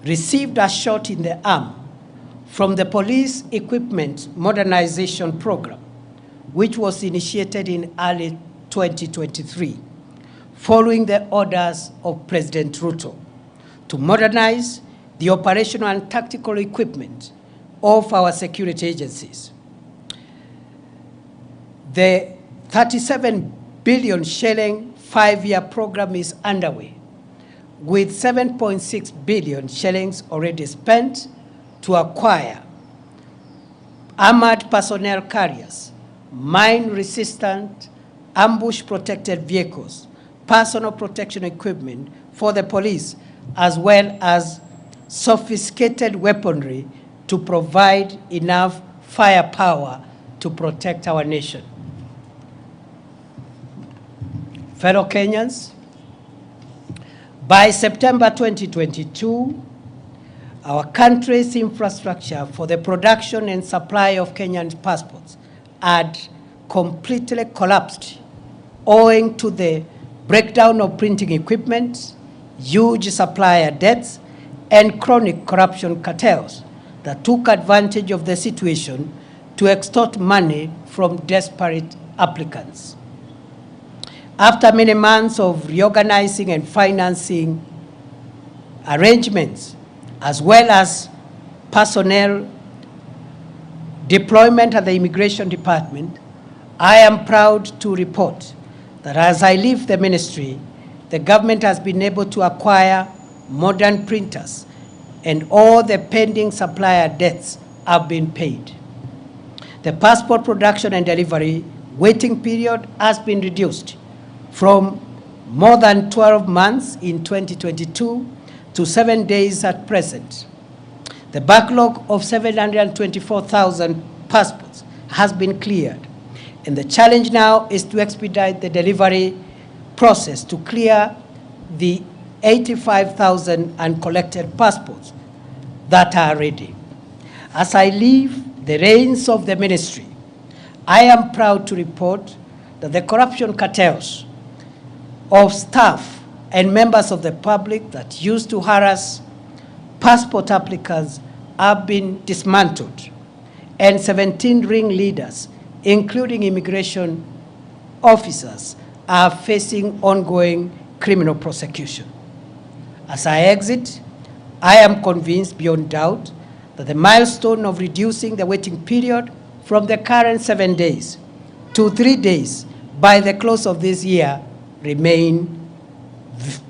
received a shot in the arm from the Police Equipment Modernization Program, which was initiated in early 2023, following the orders of President Ruto to modernize the operational and tactical equipment of our security agencies. The 37 billion shilling 5-year program is underway, with 7.6 billion shillings already spent to acquire armored personnel carriers, mine-resistant, ambush-protected vehicles, personal protection equipment for the police, as well as sophisticated weaponry to provide enough firepower to protect our nation. Fellow Kenyans, by September 2022, our country's infrastructure for the production and supply of Kenyan passports had completely collapsed owing to the breakdown of printing equipment, huge supplier debts, and chronic corruption cartels that took advantage of the situation to extort money from desperate applicants. After many months of reorganizing and financing arrangements, as well as personnel deployment at the Immigration Department, I am proud to report that as I leave the ministry, the government has been able to acquire modern printers and all the pending supplier debts have been paid. The passport production and delivery waiting period has been reduced from more than 12 months in 2022 to 7 days at present. The backlog of 724,000 passports has been cleared, and the challenge now is to expedite the delivery process to clear the 85,000 uncollected passports that are ready. As I leave the reins of the ministry, I am proud to report that the corruption cartels of staff and members of the public that used to harass passport applicants have been dismantled, and 17 ringleaders, including immigration officers, are facing ongoing criminal prosecution. As I exit, I am convinced beyond doubt that the milestone of reducing the waiting period from the current 7 days to 3 days by the close of this year remain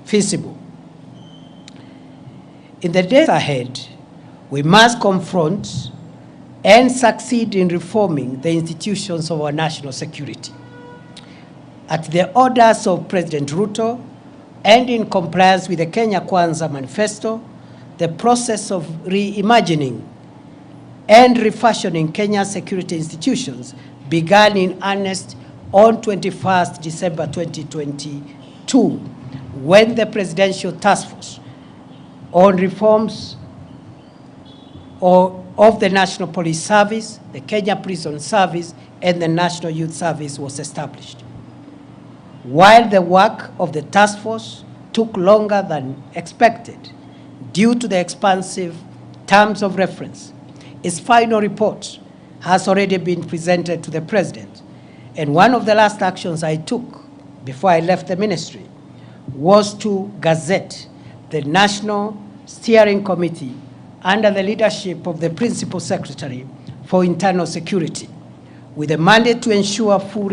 feasible. In the days ahead, we must confront and succeed in reforming the institutions of our national security. At the orders of President Ruto and in compliance with the Kenya Kwanza Manifesto, the process of reimagining and refashioning Kenya's security institutions began in earnest on 21st December 2022, when the Presidential Task Force on Reforms of the National Police Service, the Kenya Prison Service, and the National Youth Service was established. While the work of the task force took longer than expected due to the expansive terms of reference, its final report has already been presented to the President, and one of the last actions I took before I left the ministry was to gazette the National Steering Committee under the leadership of the Principal Secretary for Internal Security, with a mandate to ensure full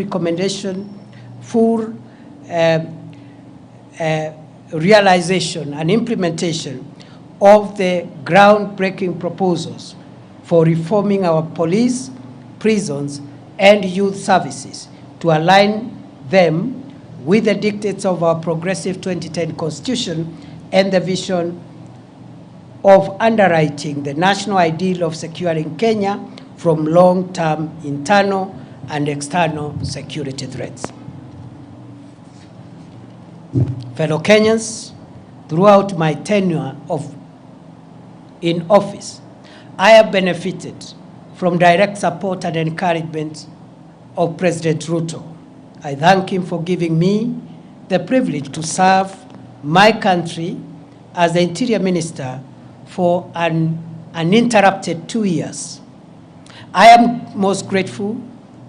realization and implementation of the groundbreaking proposals for reforming our police, prisons, and youth services to align them with the dictates of our progressive 2010 Constitution and the vision of underwriting the national ideal of securing Kenya from long-term internal and external security threats. Fellow Kenyans, throughout my tenure in office, I have benefited from direct support and encouragement of President Ruto. I thank him for giving me the privilege to serve my country as the Interior Minister for an uninterrupted 2 years. I am most grateful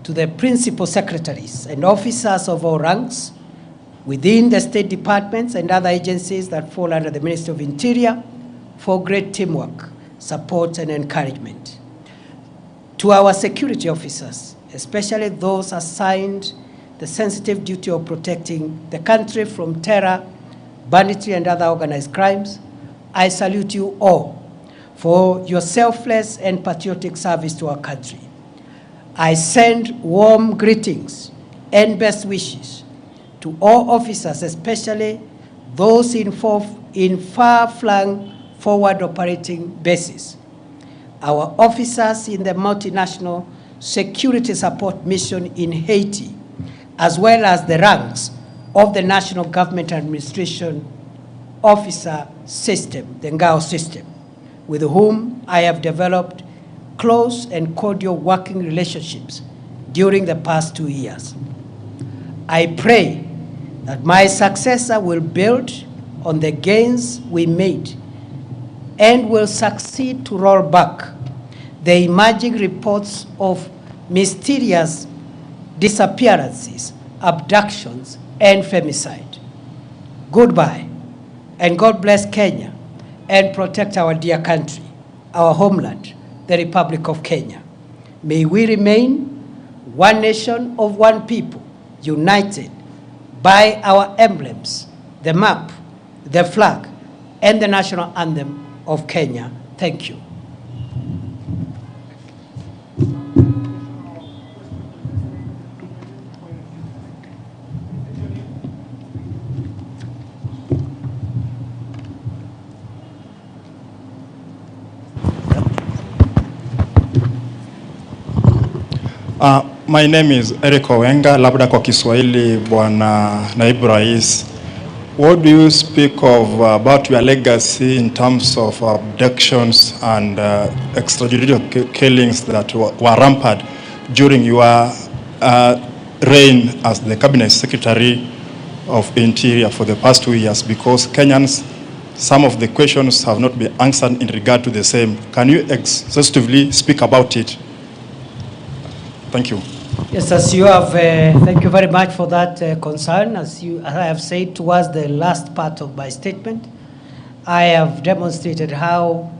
to the principal secretaries and officers of all ranks within the state departments and other agencies that fall under the Ministry of Interior for great teamwork, support, and encouragement. To our security officers, especially those assigned the sensitive duty of protecting the country from terror, banditry, and other organized crimes, I salute you all for your selfless and patriotic service to our country. I send warm greetings and best wishes to all officers, especially those in far-flung forward operating bases, our officers in the multinational security support mission in Haiti, as well as the ranks of the National Government Administration Officer System, the NGAO system, with whom I have developed close and cordial working relationships during the past 2 years. I pray that my successor will build on the gains we made and will succeed to roll back the emerging reports of mysterious disappearances, abductions, and femicide. Goodbye, and God bless Kenya and protect our dear country, our homeland, the Republic of Kenya. May we remain one nation of one people, united by our emblems, the map, the flag, and the national anthem of Kenya. Thank you. My name is Eric Owenga, labda kwa Kiswahili Bwana Naibu Rais. What do you speak of about your legacy in terms of abductions and extrajudicial killings that were rampant during your reign as the Cabinet Secretary of Interior for the past 2 years? Because Kenyans, some of the questions have not been answered in regard to the same. Can you exhaustively speak about it? Thank you. Yes, as you have, thank you very much for that concern. As I have said towards the last part of my statement, I have demonstrated how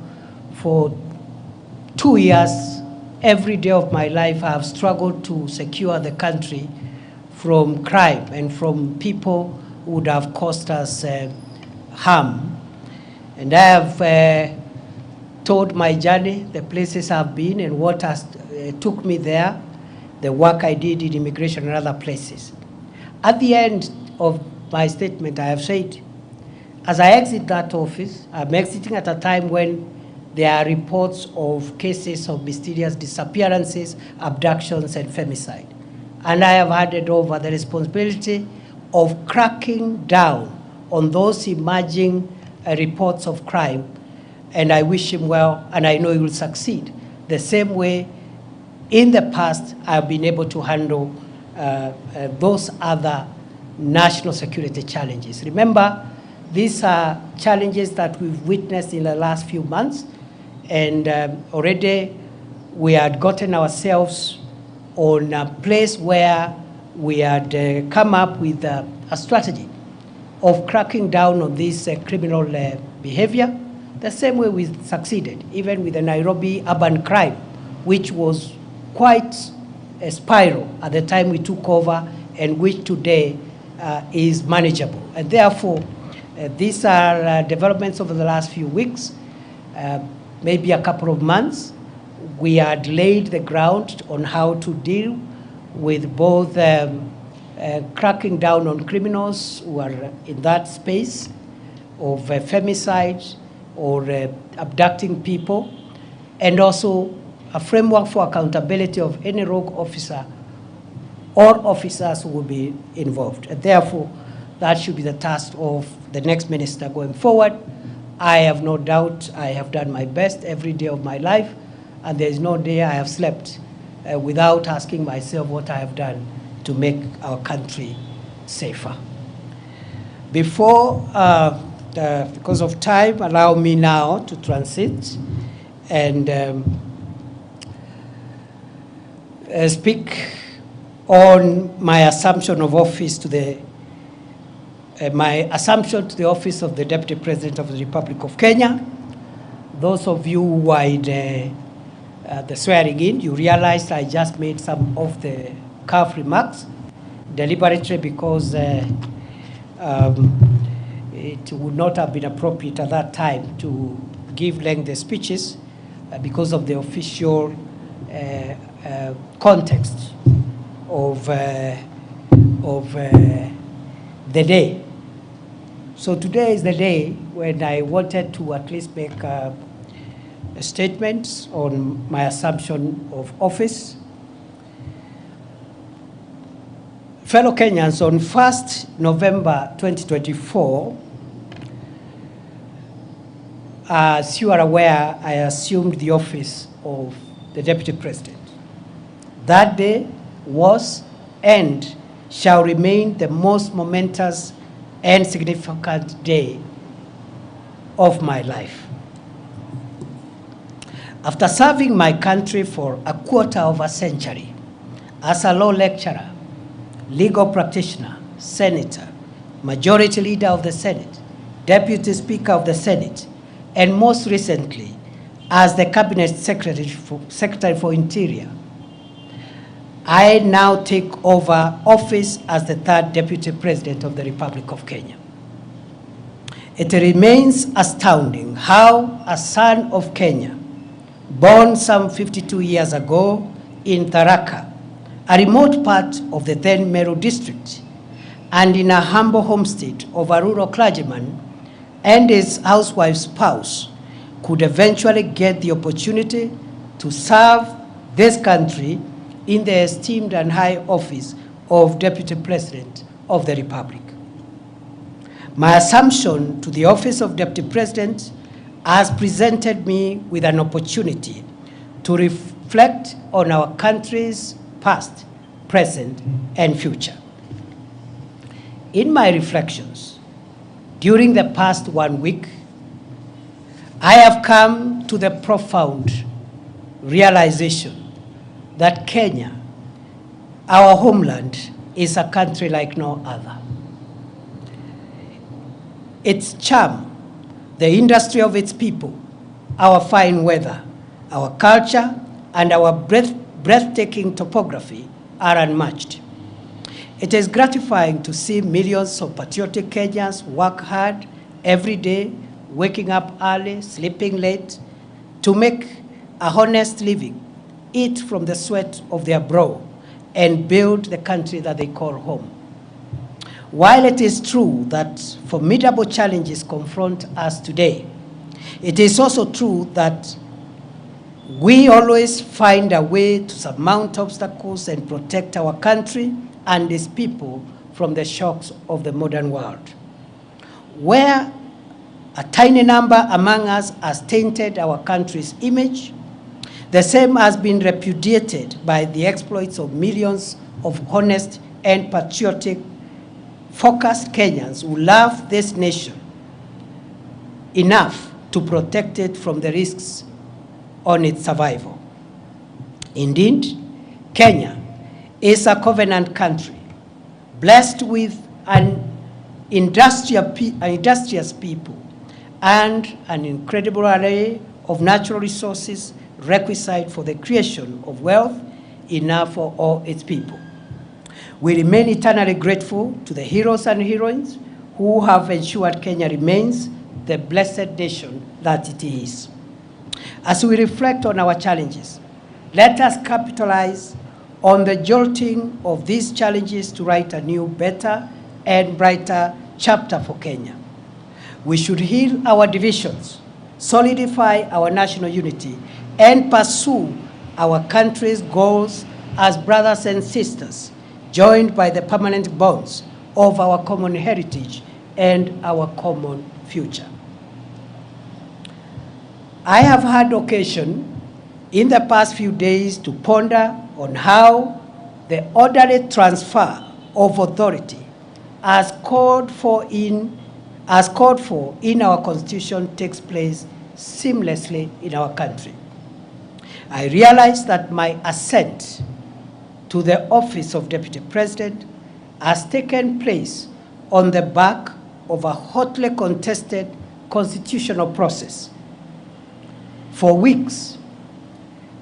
for 2 years, every day of my life, I have struggled to secure the country from crime and from people who would have caused us harm. And I have told my journey, the places I've been and what has took me there, the work I did in immigration and other places. At the end of my statement, I have said, as I exit that office, I'm exiting at a time when there are reports of cases of mysterious disappearances, abductions, and femicide. And I have handed over the responsibility of cracking down on those emerging reports of crime. And I wish him well, and I know he will succeed. The same way in the past, I've been able to handle those other national security challenges. Remember, these are challenges that we've witnessed in the last few months, and already we had gotten ourselves on a place where we had come up with a strategy of cracking down on this criminal behavior, the same way we succeeded, even with the Nairobi urban crime, which was quite a spiral at the time we took over, and which today is manageable. And therefore, these are developments over the last few weeks, maybe a couple of months. We had laid the ground on how to deal with both cracking down on criminals who are in that space of femicide or abducting people, and also a framework for accountability of any rogue officer or officers who will be involved. And therefore, that should be the task of the next minister going forward. I have no doubt I have done my best every day of my life, and there is no day I have slept without asking myself what I have done to make our country safer. Before because of time, allow me now to transit and speak on my assumption of office to the office of the Deputy President of the Republic of Kenya. Those of you who were in the swearing in, you realized I just made some of the cuff remarks deliberately because it would not have been appropriate at that time to give lengthy speeches because of the official context of the day. So today is the day when I wanted to at least make statements on my assumption of office. Fellow Kenyans, on 1st November 2024, as you are aware, I assumed the office of the Deputy President. That day was and shall remain the most momentous and significant day of my life. After serving my country for a quarter of a century as a law lecturer, legal practitioner, senator, majority leader of the Senate, deputy speaker of the Senate, and most recently as the cabinet secretary for Interior, I now take over office as the third Deputy President of the Republic of Kenya. It remains astounding how a son of Kenya, born some 52 years ago in Tharaka, a remote part of the then Meru district, and in a humble homestead of a rural clergyman and his housewife's spouse, could eventually get the opportunity to serve this country in the esteemed and high office of Deputy President of the Republic. My assumption to the office of Deputy President has presented me with an opportunity to reflect on our country's past, present, and future. In my reflections, during the past 1 week, I have come to the profound realization that Kenya, our homeland, is a country like no other. Its charm, the industry of its people, our fine weather, our culture, and our breathtaking topography are unmatched. It is gratifying to see millions of patriotic Kenyans work hard every day, waking up early, sleeping late, to make a honest living, eat from the sweat of their brow, and build the country that they call home. While it is true that formidable challenges confront us today, it is also true that we always find a way to surmount obstacles and protect our country and its people from the shocks of the modern world. Where a tiny number among us has tainted our country's image, the same has been repudiated by the exploits of millions of honest and patriotic, focused Kenyans who love this nation enough to protect it from the risks on its survival. Indeed, Kenya is a covenant country, blessed with an industrious people and an incredible array of natural resources requisite for the creation of wealth enough for all its people. We remain eternally grateful to the heroes and heroines who have ensured Kenya remains the blessed nation that it is. As we reflect on our challenges, let us capitalize on the jolting of these challenges to write a new, better, and brighter chapter for Kenya. We should heal our divisions, solidify our national unity, and pursue our country's goals as brothers and sisters, joined by the permanent bonds of our common heritage and our common future. I have had occasion in the past few days to ponder on how the orderly transfer of authority as called for in as called for in our constitution, takes place seamlessly in our country. I realize that my ascent to the office of Deputy President has taken place on the back of a hotly contested constitutional process. For weeks,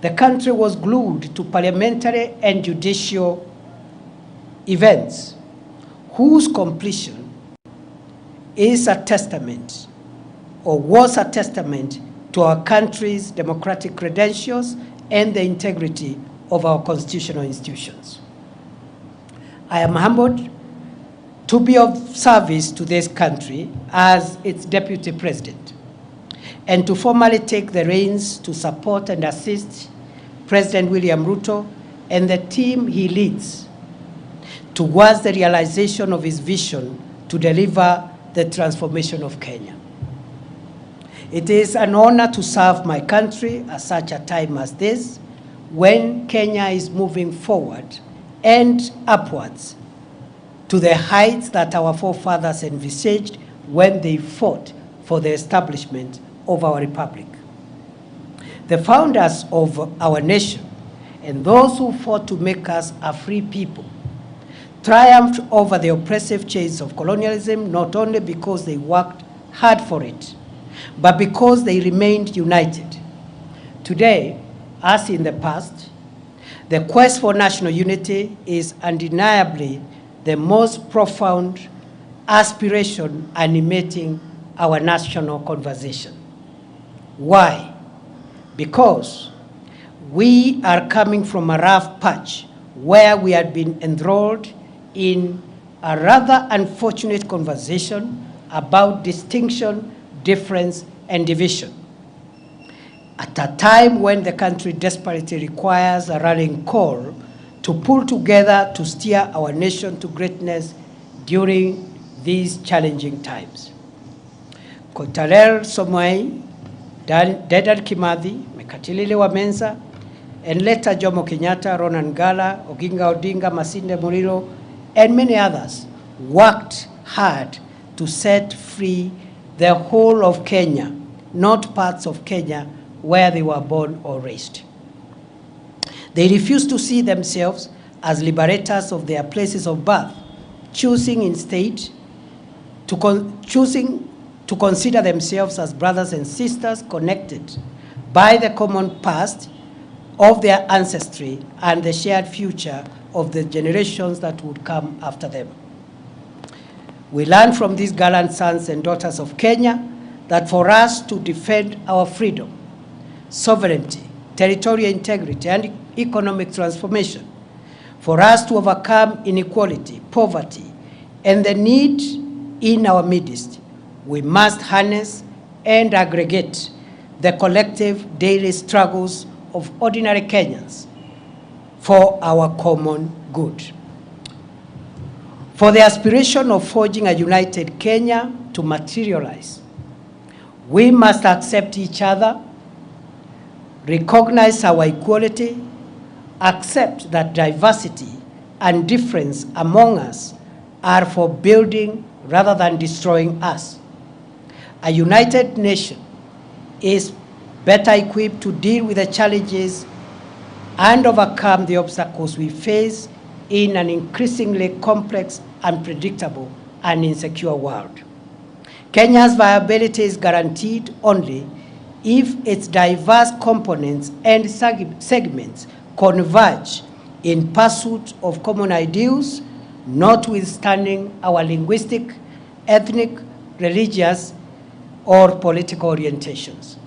the country was glued to parliamentary and judicial events whose completion is a testament or was a testament to our country's democratic credentials and the integrity of our constitutional institutions. I am humbled to be of service to this country as its Deputy President, and to formally take the reins to support and assist President William Ruto and the team he leads towards the realization of his vision to deliver the transformation of Kenya. It is an honor to serve my country at such a time as this, when Kenya is moving forward and upwards to the heights that our forefathers envisaged when they fought for the establishment of our republic. The founders of our nation and those who fought to make us a free people triumphed over the oppressive chains of colonialism, not only because they worked hard for it, but because they remained united. Today, as in the past, the quest for national unity is undeniably the most profound aspiration animating our national conversation. Why? Because we are coming from a rough patch where we had been enthralled in a rather unfortunate conversation about distinction, difference, and division. At a time when the country desperately requires a rallying call to pull together to steer our nation to greatness during these challenging times. Kotaler Somai, Dedan Kimathi, Mekatilile Wamenza, and later Jomo Kenyatta, Ronan Gala, Oginga Odinga, Masinde Muliro, and many others worked hard to set free the whole of Kenya, not parts of Kenya where they were born or raised. They refused to see themselves as liberators of their places of birth, choosing instead to consider themselves as brothers and sisters connected by the common past of their ancestry and the shared future of the generations that would come after them. We learn from these gallant sons and daughters of Kenya that for us to defend our freedom, sovereignty, territorial integrity, and economic transformation, for us to overcome inequality, poverty, and the need in our midst, we must harness and aggregate the collective daily struggles of ordinary Kenyans for our common good. For the aspiration of forging a united Kenya to materialize, we must accept each other, recognize our equality, accept that diversity and difference among us are for building rather than destroying us. A united nation is better equipped to deal with the challenges and overcome the obstacles we face in an increasingly complex, unpredictable, and insecure world. Kenya's viability is guaranteed only if its diverse components and segments converge in pursuit of common ideals, notwithstanding our linguistic, ethnic, religious, or political orientations.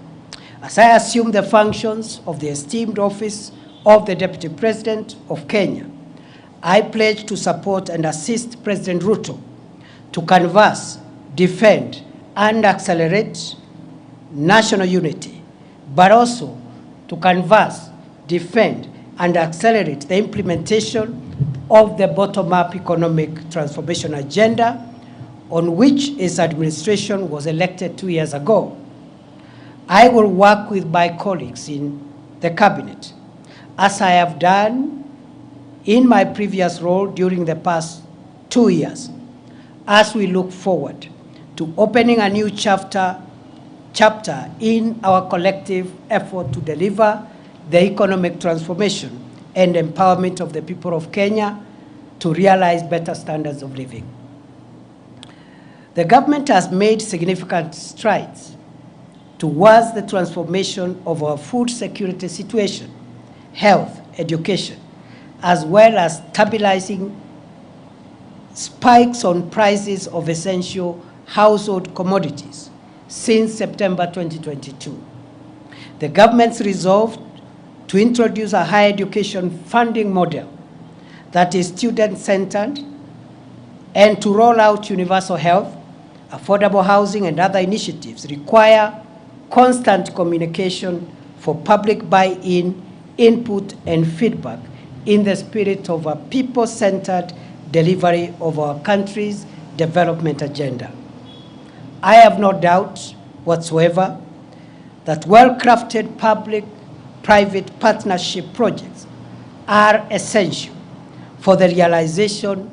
As I assume the functions of the esteemed office of the Deputy President of Kenya, I pledge to support and assist President Ruto to canvass, defend, and accelerate national unity, but also to canvass, defend, and accelerate the implementation of the bottom-up economic transformation agenda on which his administration was elected 2 years ago. I will work with my colleagues in the cabinet, as I have done in my previous role during the past 2 years, as we look forward to opening a new chapter in our collective effort to deliver the economic transformation and empowerment of the people of Kenya to realize better standards of living. The government has made significant strides towards the transformation of our food security situation, health, education, as well as stabilizing spikes on prices of essential household commodities since September 2022. The government's resolve to introduce a higher education funding model that is student-centered and to roll out universal health, affordable housing, and other initiatives require constant communication for public buy-in, input, and feedback in the spirit of a people-centered delivery of our country's development agenda. I have no doubt whatsoever that well-crafted public-private partnership projects are essential for the realization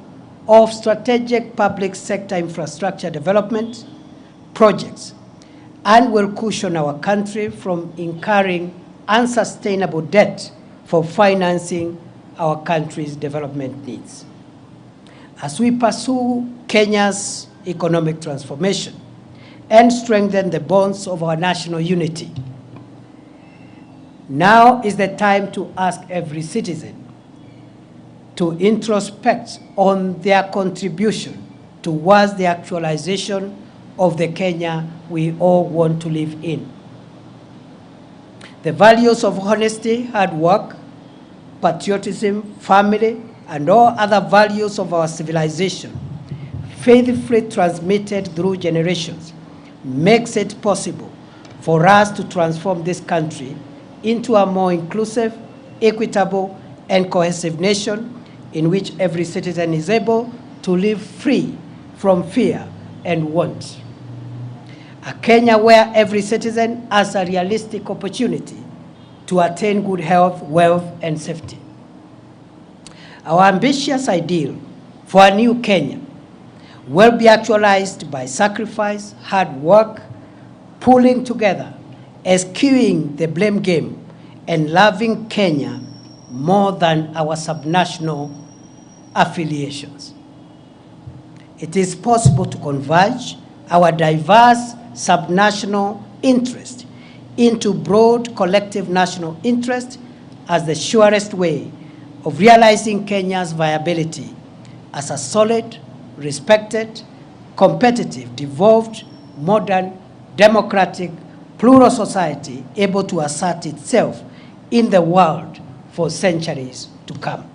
of strategic public sector infrastructure development projects and will cushion our country from incurring unsustainable debt for financing our country's development needs. As we pursue Kenya's economic transformation and strengthen the bonds of our national unity, now is the time to ask every citizen to introspect on their contribution towards the actualization of the Kenya we all want to live in. The values of honesty, hard work, patriotism, family, and all other values of our civilization, faithfully transmitted through generations, makes it possible for us to transform this country into a more inclusive, equitable, and cohesive nation in which every citizen is able to live free from fear and want. A Kenya where every citizen has a realistic opportunity to attain good health, wealth, and safety. Our ambitious ideal for a new Kenya will be actualized by sacrifice, hard work, pulling together, eschewing the blame game, and loving Kenya more than our subnational affiliations. It is possible to converge our diverse subnational interest into broad collective national interest as the surest way of realizing Kenya's viability as a solid, respected, competitive, devolved, modern, democratic, plural society able to assert itself in the world for centuries to come.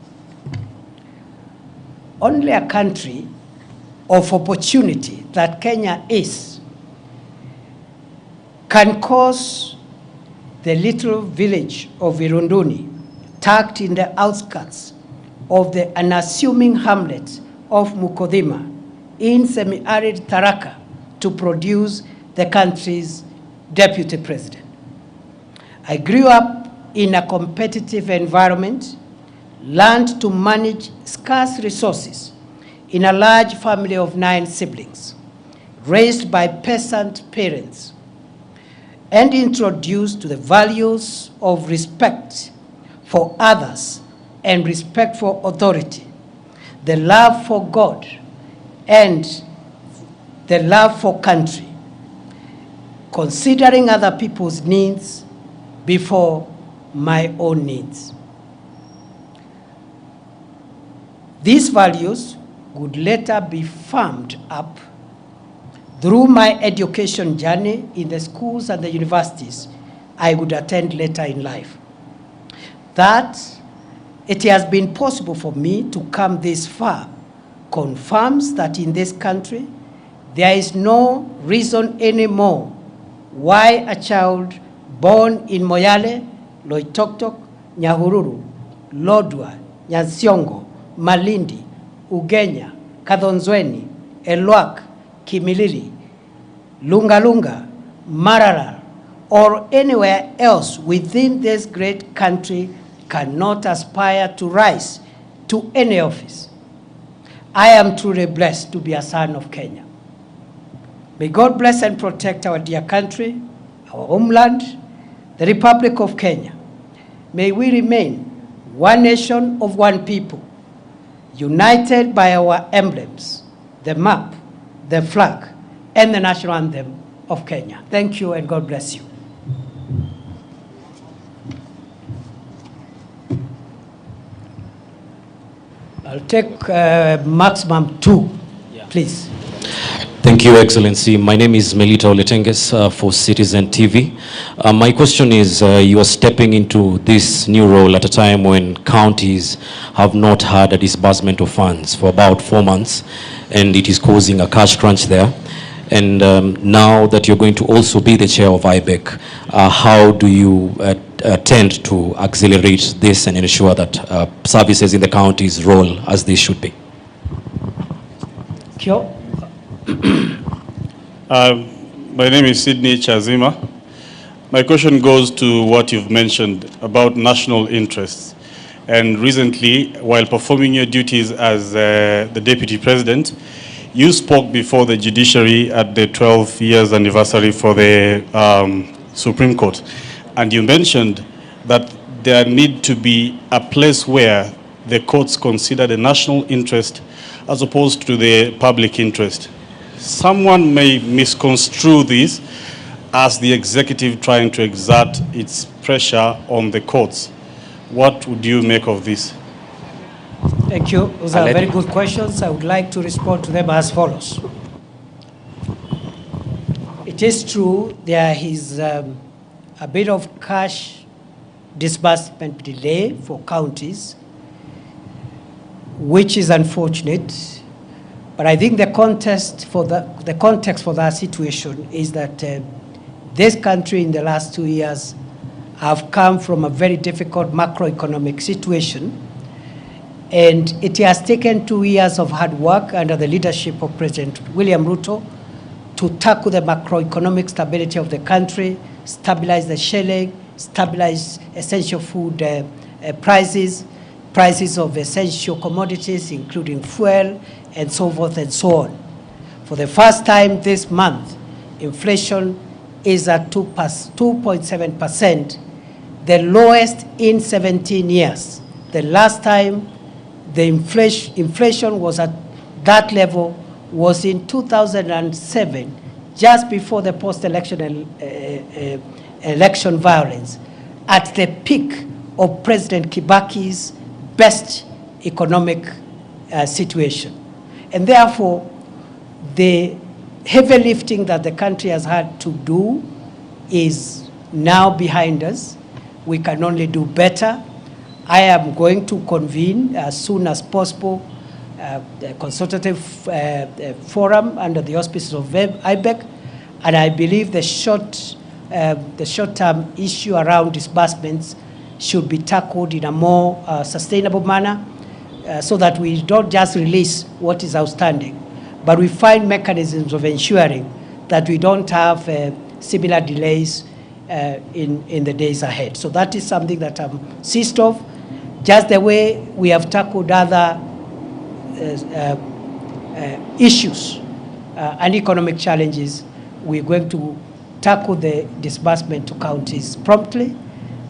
Only a country of opportunity that Kenya is can cause the little village of Irunduni, tucked in the outskirts of the unassuming hamlet of Mukodhima in semi-arid Tharaka, to produce the country's deputy president. I grew up in a competitive environment, learned to manage scarce resources in a large family of 9 siblings, raised by peasant parents, and introduced to the values of respect for others and respect for authority, the love for God, and the love for country, considering other people's needs before my own needs. These values would later be firmed up through my education journey in the schools and the universities I would attend later in life. That it has been possible for me to come this far confirms that in this country there is no reason anymore why a child born in Moyale, Loitoktok, Nyahururu, Lodwar, Nyansiongo, Malindi, Ugenya, Kadhonzweni, Elwak, Kimilili, Lungalunga, Maralal, or anywhere else within this great country cannot aspire to rise to any office. I am truly blessed to be a son of Kenya. May God bless and protect our dear country, our homeland, the Republic of Kenya. May we remain one nation of one people, united by our emblems, the map, the flag, and the national anthem of Kenya. Thank you and God bless you. I'll take maximum 2, please. Thank you, Excellency. My name is Melita Oletenges for Citizen TV. My question is, you are stepping into this new role at a time when counties have not had a disbursement of funds for about 4 months, and it is causing a cash crunch there. And now that you're going to also be the chair of IBEC, how do you tend to accelerate this and ensure that services in the counties roll as they should be? Kyo? My name is Sydney Chazima. My question goes to what you've mentioned about national interests. And recently, while performing your duties as the Deputy President, you spoke before the judiciary at the 12 years anniversary for the Supreme Court. And you mentioned that there need to be a place where the courts consider the national interest as opposed to the public interest. Someone may misconstrue this as the executive trying to exert its pressure on the courts. What would you make of this? Thank you. Those are very good questions. I would like to respond to them as follows. It is true there is a bit of cash disbursement delay for counties, which is unfortunate. But I think the context for that situation is that this country in the last 2 years have come from a very difficult macroeconomic situation. And it has taken 2 years of hard work under the leadership of President William Ruto to tackle the macroeconomic stability of the country, stabilize the shilling, stabilize essential food prices of essential commodities, including fuel, and so forth and so on. For the first time this month, inflation is at 2.7%, the lowest in 17 years. The last time the inflation was at that level was in 2007, just before the post-election election violence, at the peak of President Kibaki's best economic situation. And therefore, the heavy lifting that the country has had to do is now behind us. We can only do better. I am going to convene as soon as possible the consultative forum under the auspices of IBEC, and I believe the short-term issue around disbursements should be tackled in a more sustainable manner, so that we don't just release what is outstanding, but we find mechanisms of ensuring that we don't have similar delays in the days ahead. So that is something that I'm seized of. Just the way we have tackled other issues and economic challenges, we're going to tackle the disbursement to counties promptly,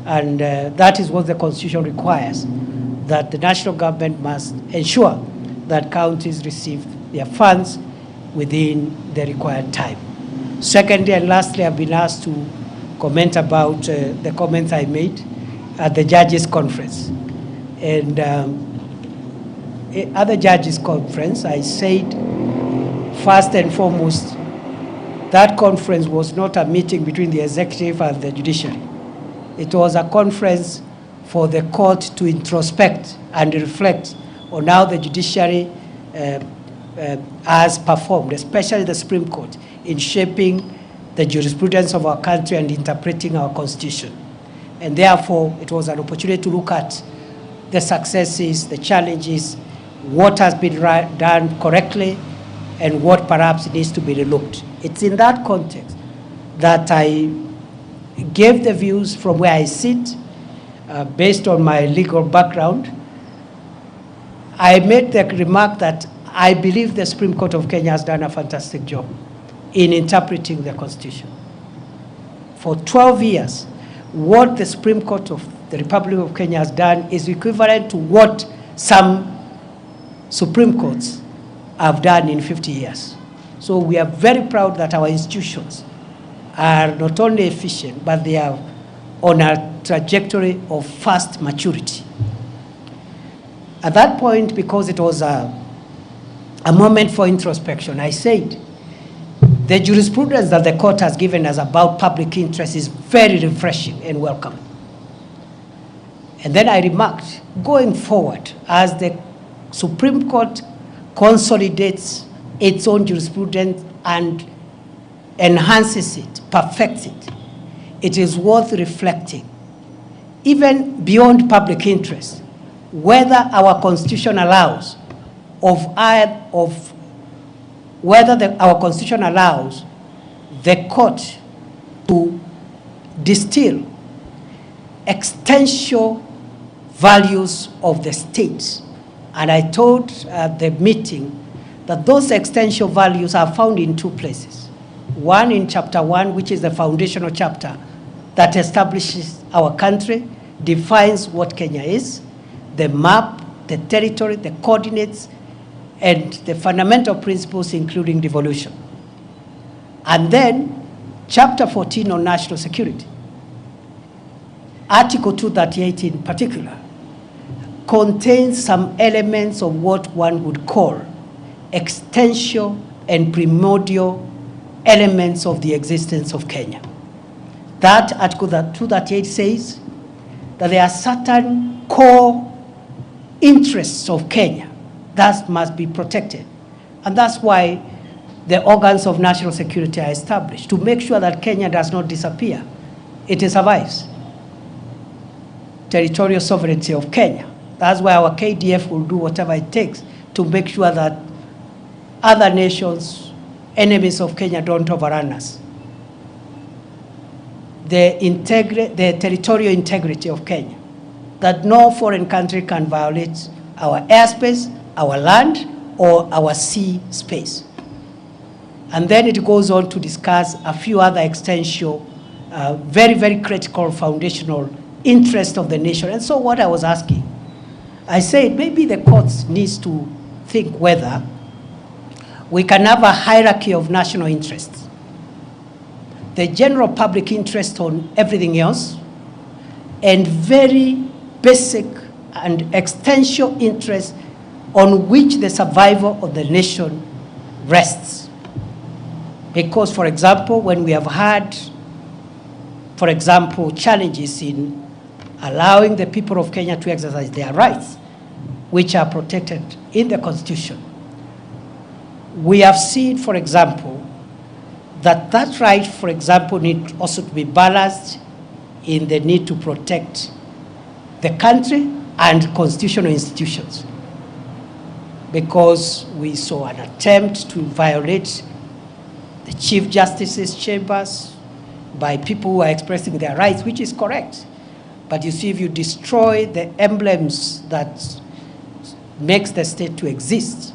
and that is what the Constitution requires, that the national government must ensure that counties receive their funds within the required time. Secondly and lastly, I've been asked to comment about the comments I made at the Judges Conference. And at the Judges Conference, I said, first and foremost, that conference was not a meeting between the executive and the judiciary. It was a conference for the court to introspect and reflect on how the judiciary has performed, especially the Supreme Court, in shaping the jurisprudence of our country and interpreting our Constitution. And therefore, it was an opportunity to look at the successes, the challenges, what has been done correctly, and what perhaps needs to be relooked. It's in that context that I gave the views from where I sit, based on my legal background. I made the remark that I believe the Supreme Court of Kenya has done a fantastic job in interpreting the Constitution. For 12 years, what the Supreme Court of the Republic of Kenya has done is equivalent to what some Supreme Courts have done in 50 years. So we are very proud that our institutions are not only efficient, but they are on a trajectory of fast maturity. At that point, because it was a moment for introspection, I said, the jurisprudence that the court has given us about public interest is very refreshing and welcome. And then I remarked, going forward, as the Supreme Court consolidates its own jurisprudence and enhances it, perfects it, it is worth reflecting, even beyond public interest, whether our Constitution allows our Constitution allows the court to distill existential values of the state. And I told the meeting that those existential values are found in two places. One in chapter 1, which is the foundational chapter that establishes our country, defines what Kenya is, the map, the territory, the coordinates, and the fundamental principles, including devolution. And then, chapter 14 on national security. Article 238 in particular contains some elements of what one would call existential and primordial elements of the existence of Kenya. That Article 238 says that there are certain core interests of Kenya that must be protected. And that's why the organs of national security are established, to make sure that Kenya does not disappear. It survives. Territorial sovereignty of Kenya. That's why our KDF will do whatever it takes to make sure that other nations, enemies of Kenya, don't overrun us. The territorial integrity of Kenya, that no foreign country can violate our airspace, our land, or our sea space. And then it goes on to discuss a few other existential, very, very critical foundational interests of the nation. And so what I was asking, I said maybe the courts needs to think whether we can have a hierarchy of national interests. The general public interest on everything else, and very basic and existential interest on which the survival of the nation rests. Because, for example, when we have had, for example, challenges in allowing the people of Kenya to exercise their rights, which are protected in the Constitution, we have seen, for example, that that right, for example, needs also to be balanced in the need to protect the country and constitutional institutions. Because we saw an attempt to violate the Chief Justice's chambers by people who are expressing their rights, which is correct. But you see, if you destroy the emblems that makes the state to exist,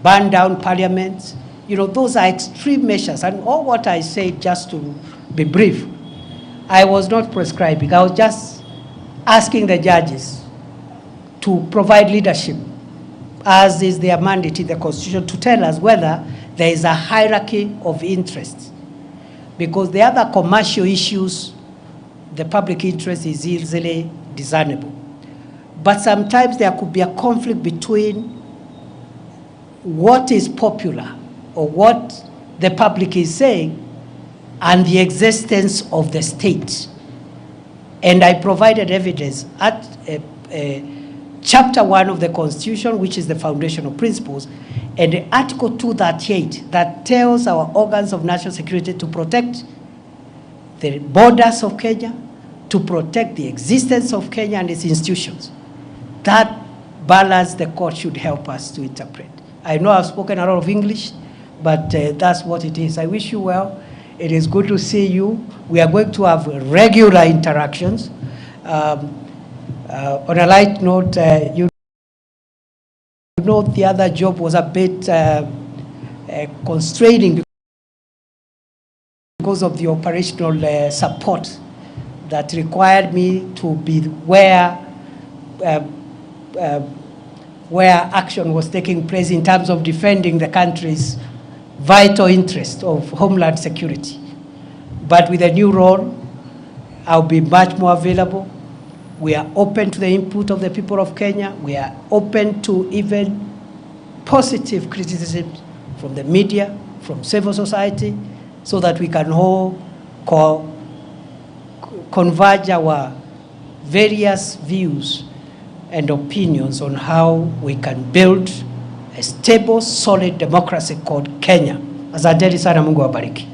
burn down parliament, you know, those are extreme measures. And all what I said, just to be brief, I was not prescribing. I was just asking the judges to provide leadership, as is their mandate in the Constitution, to tell us whether there is a hierarchy of interests. Because the other commercial issues, the public interest is easily discernible. But sometimes there could be a conflict between what is popular or what the public is saying and the existence of the state. And I provided evidence at chapter 1 of the Constitution, which is the foundational principles, and Article 238 that tells our organs of national security to protect the borders of Kenya, to protect the existence of Kenya and its institutions. That balance the court should help us to interpret. I know I've spoken a lot of English, but that's what it is. I wish you well. It is good to see you. We are going to have regular interactions. On a light note, you know the other job was a bit constraining because of the operational support that required me to be where action was taking place in terms of defending the country's vital interest of homeland security. But with a new role, I'll be much more available. We are open to the input of the people of Kenya. We are open to even positive criticism from the media, from civil society, so that we can all converge our various views and opinions on how we can build a stable, solid democracy called Kenya. Asanteni sana, Mungu awabariki.